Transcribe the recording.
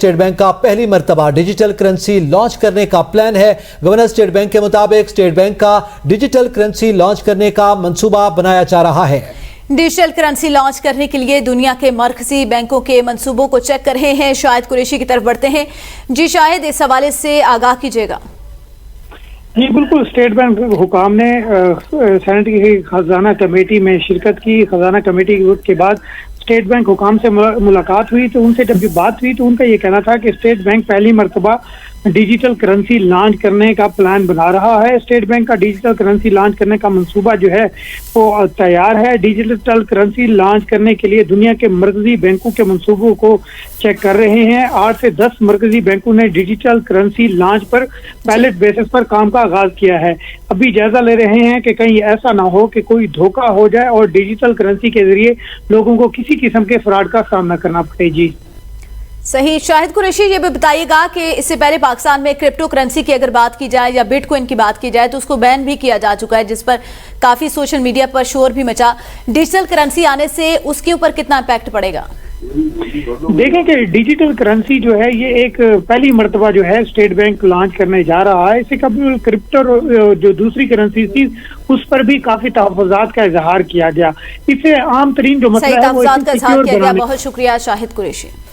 State bank का पहली मर्तबा डिजिटल करेंसी लॉन्च करने का प्लान है। गवर्नर स्टेट बैंक के मुताबिक स्टेट बैंक का डिजिटल करेंसी लॉन्च करने का मंसूबा बनाया जा रहा है। डिजिटल करेंसी लॉन्च करने के लिए दुनिया के मरकजी बैंकों के मंसूबों को चेक कर रहे हैं। शाहिद कुरैशी की तरफ बढ़ते हैं। जी शाहिद, इस हवाले से आगाह कीजिएगा। जी बिल्कुल, स्टेट बैंक हुकाम ने सेनेट की खजाना कमेटी में शिरकत की। खजाना कमेटी के बाद स्टेट बैंक हुकाम से मुलाकात हुई, तो उनसे जब ये बात हुई तो उनका ये कहना था कि स्टेट बैंक पहली मर्तबा डिजिटल करेंसी लॉन्च करने का प्लान बना रहा है। स्टेट बैंक का डिजिटल करेंसी लॉन्च करने का मंसूबा जो है वो तैयार है। डिजिटल करेंसी लॉन्च करने के लिए दुनिया के मरकजी बैंकों के मंसूबों को चेक कर रहे हैं। 8 से 10 मरकजी बैंकों ने डिजिटल करेंसी लॉन्च पर पायलट बेसिस पर काम का आगाज किया है। अभी जायजा ले रहे हैं कि कहीं ऐसा ना हो कि कोई धोखा हो जाए और डिजिटल करेंसी के जरिए लोगों को किसी किस्म के फ्रॉड का सामना करना पड़े। जी सही। शाहिद कुरैशी, ये भी बताइएगा कि इससे पहले पाकिस्तान में क्रिप्टो करेंसी की अगर बात की जाए या बिटकॉइन की बात की जाए तो उसको बैन भी किया जा चुका है, जिस पर काफी सोशल मीडिया पर शोर भी मचा। डिजिटल करेंसी आने से उसके ऊपर कितना इम्पैक्ट पड़ेगा? देखें कि डिजिटल करेंसी जो है ये एक पहली मर्तबा जो है स्टेट बैंक लॉन्च करने जा रहा है। इससे कभी क्रिप्टो जो दूसरी करेंसी थी उस पर भी काफी तहफ़्फ़ुज़ात का इजहार किया गया। इससे आम तरीन जो मसला है वो बहुत शुक्रिया शाहिद कुरैशी।